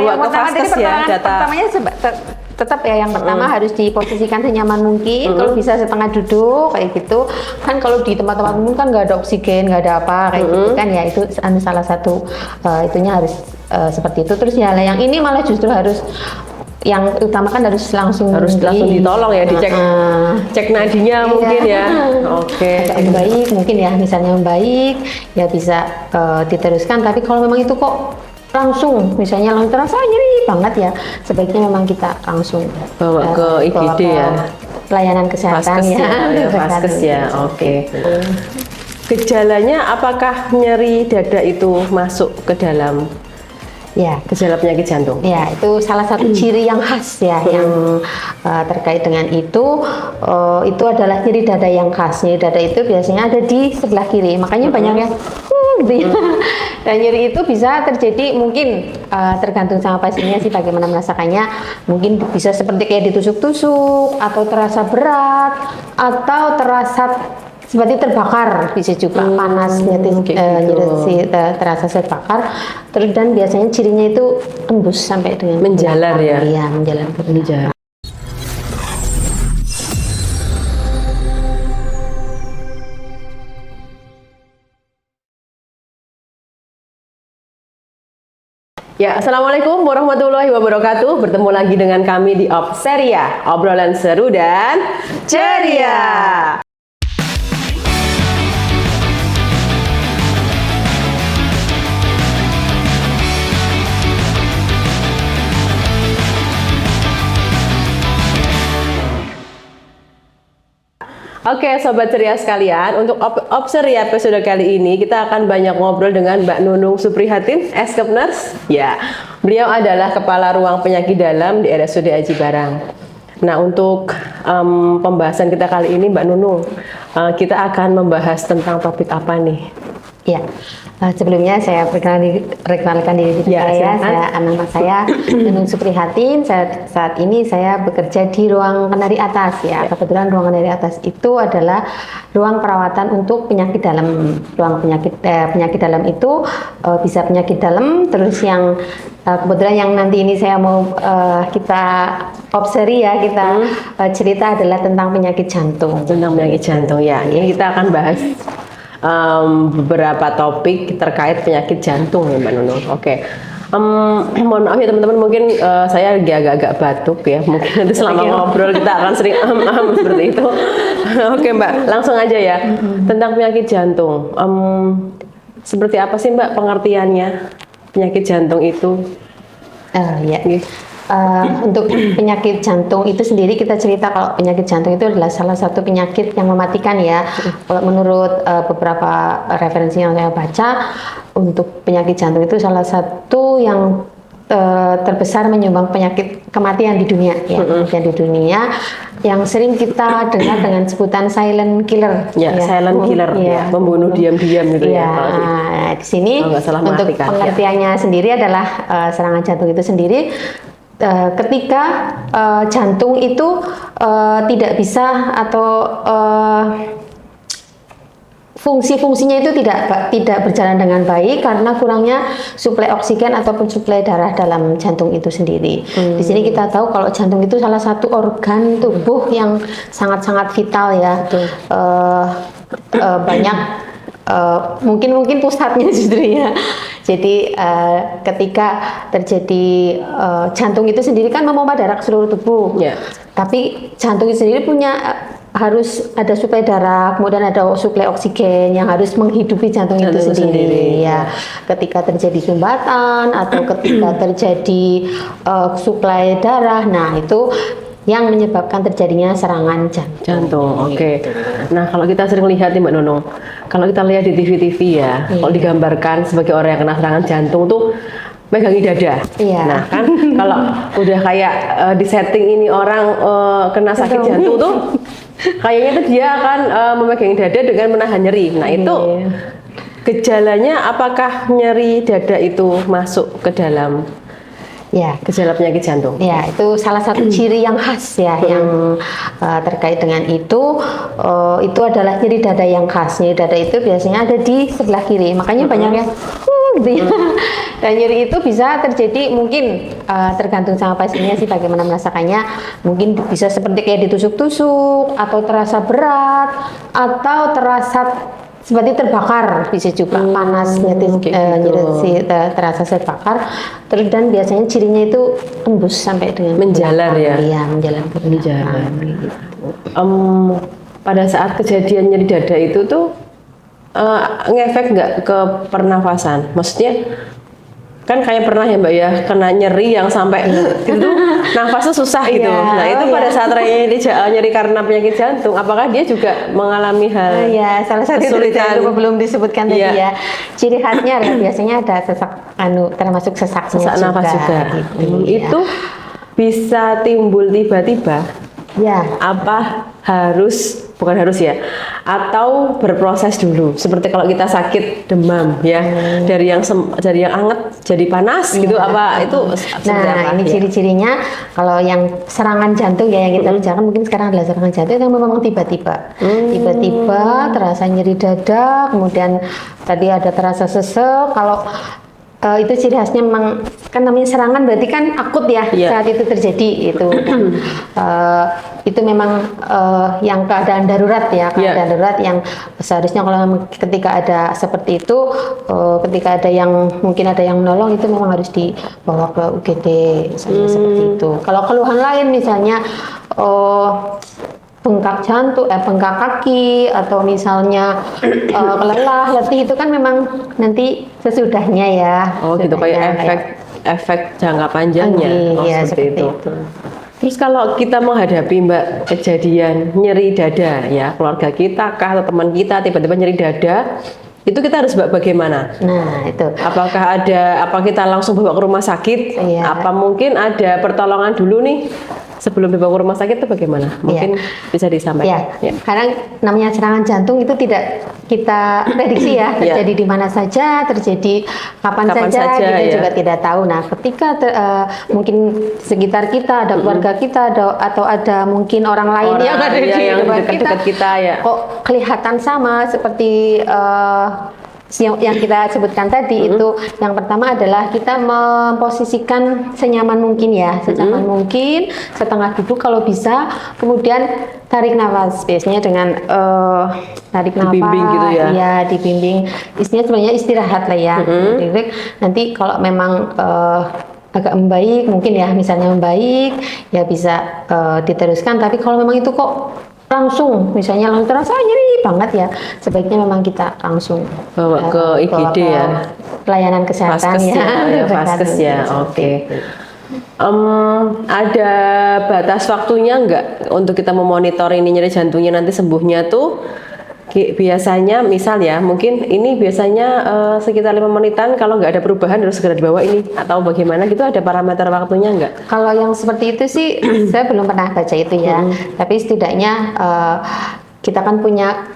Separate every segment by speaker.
Speaker 1: dibawa ke vaskes ya data.
Speaker 2: Pertamanya tetap ya yang pertama harus diposisikan senyaman mungkin. Kalau bisa setengah duduk kayak gitu. Kan kalau di tempat-tempat umum kan nggak ada oksigen, nggak ada apa kayak gitu kan ya, itu salah satu itunya harus seperti itu. Terus ya yang ini malah justru harus yang utama kan harus langsung
Speaker 1: ditolong ya, dicek cek nadinya mungkin ya. Oke.
Speaker 2: Agak membaik mungkin ya, misalnya membaik ya bisa diteruskan. Tapi kalau memang itu kok langsung misalnya langsung terasa nyeri banget ya, sebaiknya memang kita langsung
Speaker 1: bawa ke IGD ya,
Speaker 2: pelayanan kesehatan
Speaker 1: vaskes ya. Oke. Gejalanya apakah nyeri dada itu masuk ke dalam gejala penyakit jantung?
Speaker 2: Ya, itu salah satu ciri yang khas ya, yang terkait dengan itu adalah nyeri dada yang khas. Nyeri dada itu biasanya ada di sebelah kiri, makanya banyak yang gitu ya. Dan nyeri itu bisa terjadi mungkin tergantung sama pasiennya sih bagaimana merasakannya. Mungkin bisa seperti kayak ditusuk-tusuk, atau terasa berat, atau terasa seperti terbakar, bisa juga panas, terasa terbakar. Terus dan biasanya cirinya itu tembus sampai dengan
Speaker 1: menjalar ya.
Speaker 2: Iya, menjalar ke belakang.
Speaker 1: Ya, assalamualaikum warahmatullahi wabarakatuh. Bertemu lagi dengan kami di Opseria, obrolan seru dan ceria. Oke, sobat ceria sekalian, untuk Opseria episode kali ini kita akan banyak ngobrol dengan Mbak Nunung Suprihatin, Eskep Nurse. Ya, beliau adalah Kepala Ruang Penyakit Dalam di RSUD Aji Barang. Nah, untuk pembahasan kita kali ini, Mbak Nunung, kita akan membahas tentang topik apa nih?
Speaker 2: Ya, sebelumnya saya perkenalkan diri saya nama saya Nunung Suprihatin. Saat ini saya bekerja di ruang kendari atas ya. Kebetulan ruang kendari atas itu adalah ruang perawatan untuk penyakit dalam. Ruang penyakit dalam itu bisa penyakit dalam, terus yang kebetulan yang nanti ini saya mau kita obseri ya, kita cerita adalah tentang penyakit jantung.
Speaker 1: Tentang penyakit jantung ya. Ini kita akan bahas beberapa topik terkait penyakit jantung ya Mbak Nunung. Oke. Mohon maaf ya teman-teman, mungkin saya agak-agak batuk ya. Mungkin nanti selama ngobrol kita akan sering seperti itu. Oke Mbak, langsung aja ya. Tentang penyakit jantung. Seperti apa sih Mbak pengertiannya penyakit jantung itu?
Speaker 2: Untuk penyakit jantung itu sendiri kita cerita kalau penyakit jantung itu adalah salah satu penyakit yang mematikan ya. Kalau menurut beberapa referensi yang saya baca, untuk penyakit jantung itu salah satu yang terbesar menyumbang penyakit kematian di dunia ya. Kematian di dunia yang sering kita dengar dengan sebutan silent killer
Speaker 1: silent killer ya, membunuh diam-diam gitu ya.
Speaker 2: Di sini untuk pengertiannya sendiri adalah serangan jantung itu sendiri ketika jantung itu tidak bisa atau fungsi-fungsinya itu tidak berjalan dengan baik karena kurangnya suplai oksigen ataupun suplai darah dalam jantung itu sendiri. Di sini kita tahu kalau jantung itu salah satu organ tubuh yang sangat-sangat vital ya. Banyak mungkin pusatnya justru ya. Jadi ketika terjadi jantung itu sendiri kan memompa darah ke seluruh tubuh. Tapi jantung itu sendiri harus ada suplai darah, kemudian ada suplai oksigen yang harus menghidupi jantung itu sendiri. Ya. Ketika terjadi sumbatan atau ketika terjadi suplai darah, nah itu yang menyebabkan terjadinya serangan jantung.
Speaker 1: Oke. Nah, kalau kita sering lihat nih Mbak Nunung, kalau kita lihat di TV-TV ya, kalau digambarkan sebagai orang yang kena serangan jantung tuh megangi dada. Nah kan kalau udah kayak di setting ini orang kena sakit jantung tuh kayaknya tuh dia akan memegangi dada dengan menahan nyeri. Nah itu gejalanya apakah nyeri dada itu masuk ke dalam gejala penyakit jantung?
Speaker 2: Ya, itu salah satu ciri yang khas ya, yang terkait dengan itu adalah nyeri dada yang khas. Nyeri dada itu biasanya ada di sebelah kiri, makanya banyak yang gitu ya. Dan nyeri itu bisa terjadi mungkin tergantung sama pasiennya sih bagaimana merasakannya. Mungkin bisa seperti kayak ditusuk-tusuk, atau terasa berat, atau terasa seperti terbakar, bisa juga panas, nyeri terasa terbakar. Terus dan biasanya cirinya itu tembus sampai dengan
Speaker 1: menjalar ya.
Speaker 2: Iya, menjalar.
Speaker 1: Gitu. Pada saat kejadian nyeri dada itu tuh ngefek nggak ke pernafasan? Maksudnya kan kayak pernah ya Mbak ya kena nyeri yang sampai gitu nafasnya susah gitu. Nah itu pada saat nyeri karena penyakit jantung, apakah dia juga mengalami hal
Speaker 2: salah satu kesulitan belum disebutkan tadi ya. Ciri khasnya adalah biasanya ada sesak termasuk sesak
Speaker 1: nafas juga. Gitu, itu bisa timbul tiba-tiba.
Speaker 2: Ya.
Speaker 1: Apa bukan harus ya, atau berproses dulu. Seperti kalau kita sakit demam ya, dari yang anget jadi panas gitu, apa itu?
Speaker 2: Nah, ini ciri-cirinya kalau yang serangan jantung ya yang kita bicarakan mungkin sekarang adalah serangan jantung yang memang tiba-tiba. Tiba-tiba terasa nyeri dada, kemudian tadi ada terasa sesek. Kalau itu ciri khasnya memang kan namanya serangan berarti kan akut ya saat itu terjadi itu memang yang keadaan darurat ya darurat yang seharusnya kalau ketika ada seperti itu ketika ada yang mungkin ada yang menolong itu memang harus dibawa ke UGD misalnya seperti itu. Kalau keluhan lain misalnya bengkak jantung, bengkak kaki, atau misalnya lelah, letih itu kan memang nanti sesudahnya ya.
Speaker 1: Oh gitu, kayak efek jangka panjangnya.
Speaker 2: Seperti itu.
Speaker 1: Terus kalau kita menghadapi Mbak kejadian nyeri dada ya, keluarga kita kah atau teman kita tiba-tiba nyeri dada, itu kita harus bagaimana?
Speaker 2: Nah itu.
Speaker 1: Apakah apa kita langsung bawa ke rumah sakit? Apa mungkin ada pertolongan dulu nih? Sebelum dibawa ke rumah sakit itu bagaimana? Mungkin bisa disampaikan.
Speaker 2: Karena namanya serangan jantung itu tidak kita prediksi ya, terjadi di mana saja, terjadi kapan saja kita juga tidak tahu. Nah, ketika mungkin sekitar kita ada keluarga kita atau ada mungkin orang lain yang ada di dekat kita kok kelihatan sama seperti yang kita sebutkan tadi itu yang pertama adalah kita memposisikan senyaman mungkin senyaman mungkin, setengah duduk kalau bisa, kemudian tarik nafas biasanya dengan tarik nafas
Speaker 1: gitu ya.
Speaker 2: Dibimbing isinya sebenarnya istirahat lah ya. Nanti kalau memang agak membaik mungkin ya misalnya membaik ya bisa diteruskan, tapi kalau memang itu kok langsung terasa nyeri banget ya, sebaiknya memang kita langsung
Speaker 1: bawa ke IGD ya,
Speaker 2: pelayanan kesehatan
Speaker 1: Vaskes ya. Oke. Ada batas waktunya nggak untuk kita memonitor ini nyeri jantungnya nanti sembuhnya tuh? Biasanya misal ya, mungkin ini biasanya sekitar 5 menitan, kalau nggak ada perubahan harus segera dibawa ini, atau bagaimana gitu, ada parameter waktunya nggak?
Speaker 2: Kalau yang seperti itu sih saya belum pernah baca itu ya, tapi setidaknya kita kan punya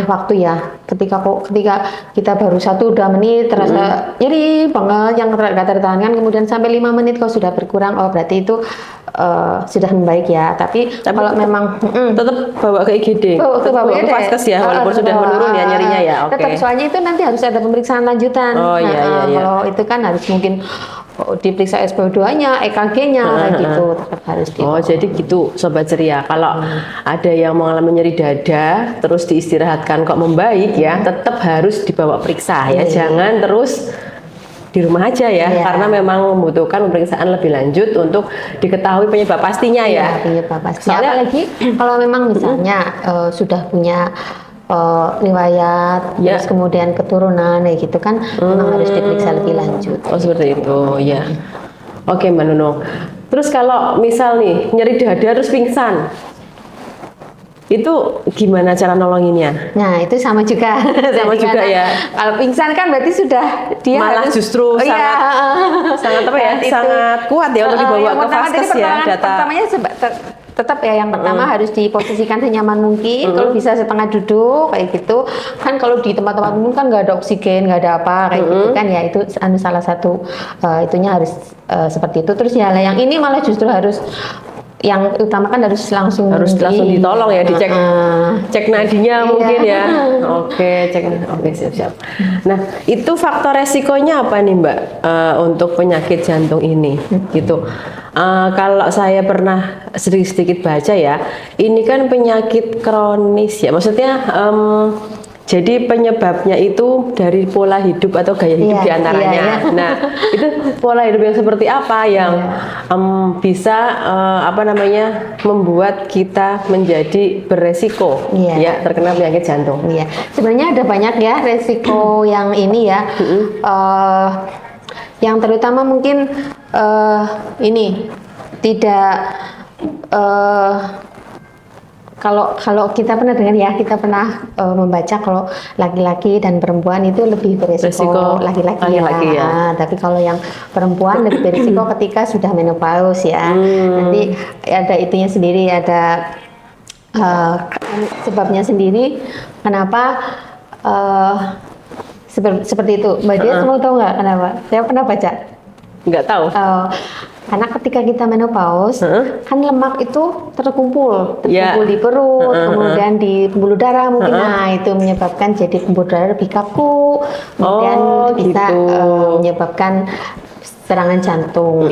Speaker 2: waktu ya, ketika kita baru 1-2 menit terasa nyeri banget yang nggak tertahankan, kemudian sampai 5 menit kalau sudah berkurang, berarti itu sudah membaik ya. Tapi kalau memang
Speaker 1: tetap bawa ke IGD, bawa ke Vaskes ya, walaupun sudah menurun ya nyerinya ya.
Speaker 2: Tetap, soalnya itu nanti harus ada pemeriksaan lanjutan. Kalau itu kan harus mungkin diperiksa SpO2-nya, EKG-nya gitu, tetap harus dibawa.
Speaker 1: Jadi gitu Sobat Ceria, kalau ada yang mengalami nyeri dada terus diistirahatkan kok membaik ya, tetap harus dibawa periksa ya, jangan terus di rumah aja ya, karena memang membutuhkan pemeriksaan lebih lanjut untuk diketahui penyebab pastinya ya.
Speaker 2: Penyebab pastinya. Apalagi kalau memang misalnya sudah punya riwayat, terus kemudian keturunan gitu kan, memang harus diperiksa lebih lanjut.
Speaker 1: Seperti itu ya. Oke Mbak Nunung. Terus kalau misal nih nyeri dada terus pingsan, itu gimana cara nolonginnya?
Speaker 2: Nah itu sama juga.
Speaker 1: Ya.
Speaker 2: Kalau pingsan kan berarti sudah dia
Speaker 1: malah
Speaker 2: harus,
Speaker 1: justru sangat kuat ya untuk dibawa ke Vaskes ya.
Speaker 2: Pertamanya tetap ya yang pertama harus diposisikan senyaman mungkin, kalau bisa setengah duduk kayak gitu kan. Kalau di tempat-tempat umum kan nggak ada oksigen, nggak ada apa kayak gitu kan ya, itu salah satu itunya harus seperti itu. Terus ya yang ini malah justru harus yang utama kan harus langsung
Speaker 1: ditolong ya, dicek cek nadinya mungkin ya. Oke, siap. Nah, itu faktor resikonya apa nih Mbak untuk penyakit jantung ini gitu. Kalau saya pernah sedikit baca ya, ini kan penyakit kronis ya, maksudnya jadi penyebabnya itu dari pola hidup atau gaya hidup diantaranya. Nah, itu pola hidup yang seperti apa yang bisa membuat kita menjadi beresiko ya terkena penyakit jantung.
Speaker 2: Iya, sebenarnya ada banyak ya resiko yang ini ya. Yang terutama mungkin ini tidak kalau kita pernah dengar ya, kita pernah membaca kalau laki-laki dan perempuan itu lebih beresiko laki-laki ya. Tapi kalau yang perempuan lebih beresiko ketika sudah menopause ya. Nanti ada itunya sendiri, ada sebabnya sendiri kenapa seperti itu. Mbak Dia semua tahu nggak kenapa? Saya pernah baca.
Speaker 1: Nggak tahu.
Speaker 2: Karena ketika kita menopause, kan lemak itu terkumpul di perut, kemudian di pembuluh darah mungkin. Nah, itu menyebabkan jadi pembuluh darah lebih kaku, kemudian bisa menyebabkan serangan jantung.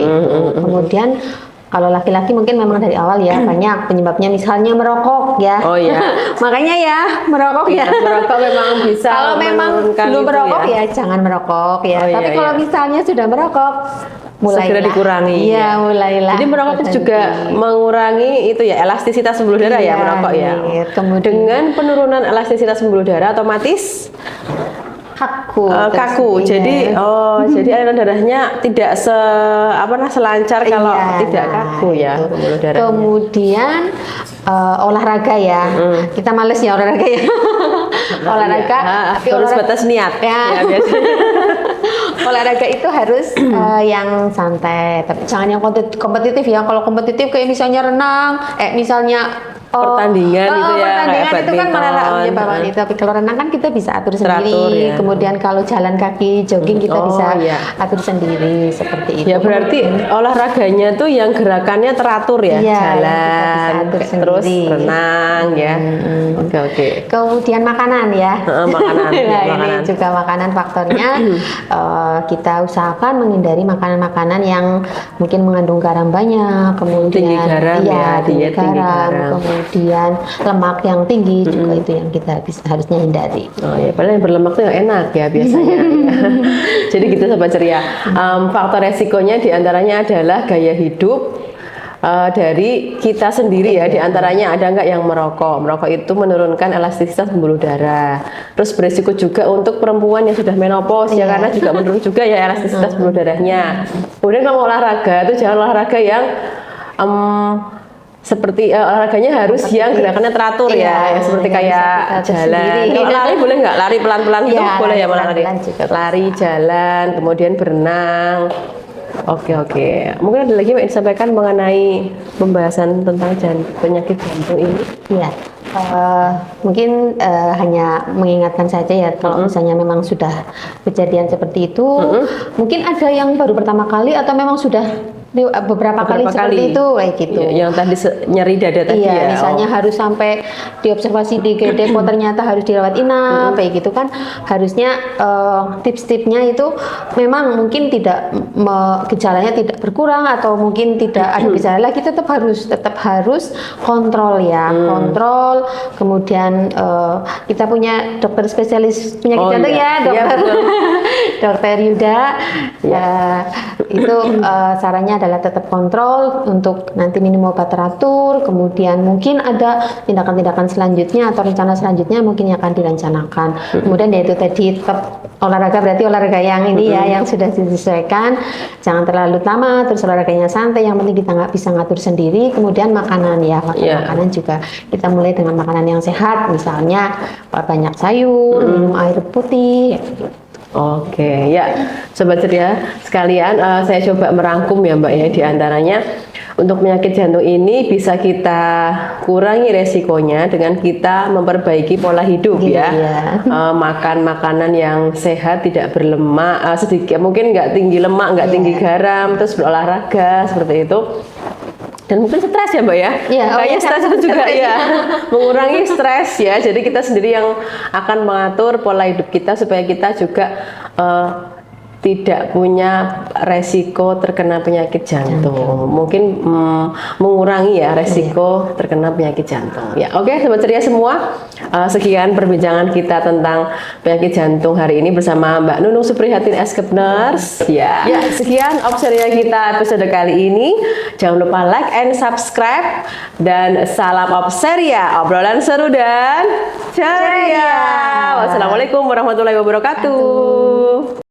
Speaker 2: Kemudian kalau laki-laki mungkin memang dari awal ya banyak penyebabnya, misalnya merokok ya. Oh iya. Makanya ya merokok ya.
Speaker 1: Merokok memang bisa.
Speaker 2: Kalau memang belum merokok ya jangan merokok ya. Tapi kalau misalnya sudah merokok, mulailah
Speaker 1: segera dikurangi.
Speaker 2: Iya, mulailah.
Speaker 1: Jadi merokok itu juga mengurangi itu ya elastisitas pembuluh darah ya merokok ya.
Speaker 2: Kemudian
Speaker 1: dengan penurunan elastisitas pembuluh darah otomatis kaku. Jadi jadi aliran darahnya tidak selancar kalau tidak kaku ya pembuluh darahnya.
Speaker 2: Kemudian olahraga ya. Kita males ya olahraga ya. Olahraga tapi
Speaker 1: harus batas niat ya biasanya.
Speaker 2: Olahraga itu harus yang santai, tapi jangan yang kompetitif ya. Kalau kompetitif kayak misalnya renang, misalnya
Speaker 1: pertandingan itu ya,
Speaker 2: pertandingan itu kan malah menyebabkan itu. Tapi kalau renang kan kita bisa atur sendiri. Kemudian kalau jalan kaki, jogging kita bisa atur sendiri seperti itu.
Speaker 1: Ya berarti olahraganya tuh yang gerakannya teratur ya, jalan, terus renang ya. Oke.
Speaker 2: Kemudian makanan ya.
Speaker 1: Makanan.
Speaker 2: Ini juga makanan faktornya. Kita usahakan menghindari makanan-makanan yang mungkin mengandung garam banyak, kemudian
Speaker 1: tinggi garam tinggi garam.
Speaker 2: Kemudian lemak yang tinggi juga itu yang kita harusnya hindari.
Speaker 1: Oh ya, padahal yang berlemak itu yang enak ya biasanya. Jadi gitu Sobat Ceria. Faktor resikonya diantaranya adalah gaya hidup dari kita sendiri ya. Diantaranya ada nggak yang merokok? Merokok itu menurunkan elastisitas pembuluh darah. Terus beresiko juga untuk perempuan yang sudah menopause ya, karena juga menurun juga ya elastisitas pembuluh darahnya. Kemudian kalau olahraga itu jangan olahraga yang seperti olahraganya harus yang gerakannya teratur ya seperti kayak jalan. Kalau lari boleh nggak? Lari pelan-pelan gitu boleh ya, malah lari jalan, kemudian berenang. Oke. Mungkin ada lagi yang disampaikan mengenai pembahasan tentang penyakit jantung ini?
Speaker 2: Iya. Mungkin hanya mengingatkan saja ya, kalau misalnya memang sudah kejadian seperti itu, mungkin ada yang baru pertama kali atau memang sudah beberapa kali seperti itu kayak gitu.
Speaker 1: Yang tadi nyeri dada tadi ya.
Speaker 2: Misalnya harus sampai diobservasi di IGD kok ternyata harus dirawat inap kayak gitu kan. Harusnya tips-tipsnya itu memang mungkin tidak gejalanya tidak berkurang atau mungkin tidak ada gejala lagi, tetap harus kontrol ya. Kontrol, kemudian kita punya dokter spesialis penyakit jantung Dokter Yuda. Itu sarannya adalah tetap kontrol untuk nanti minum obat teratur, kemudian mungkin ada tindakan-tindakan selanjutnya atau rencana selanjutnya mungkin yang akan direncanakan. Kemudian yaitu tadi tetap olahraga, berarti olahraga yang ini ya yang sudah disesuaikan, jangan terlalu lama, terus olahraganya santai, yang penting kita nggak bisa ngatur sendiri. Kemudian makanan ya, makanan juga kita mulai dengan makanan yang sehat, misalnya banyak sayur, minum air putih.
Speaker 1: Oke, ya Sobat Ceria sekalian, saya coba merangkum ya Mbak ya, diantaranya untuk penyakit jantung ini bisa kita kurangi resikonya dengan kita memperbaiki pola hidup makan makanan yang sehat, tidak berlemak, sedikit mungkin nggak tinggi lemak, nggak tinggi garam, terus berolahraga seperti itu. dan mungkin stres ya Mbak ya.
Speaker 2: Iya,
Speaker 1: kayaknya stres itu juga ya mengurangi stres ya. Jadi kita sendiri yang akan mengatur pola hidup kita supaya kita juga tidak punya resiko terkena penyakit jantung. Mungkin mengurangi ya resiko terkena penyakit jantung. Ya, oke Sobat Ceria semua, sekian perbincangan kita tentang penyakit jantung hari ini bersama Mbak Nunung Suprihatin Eskepners. Ya, sekian Obseria kita episode kali ini. Jangan lupa like and subscribe dan salam Obseria, obrolan seru dan ceria. Wassalamualaikum warahmatullahi wabarakatuh.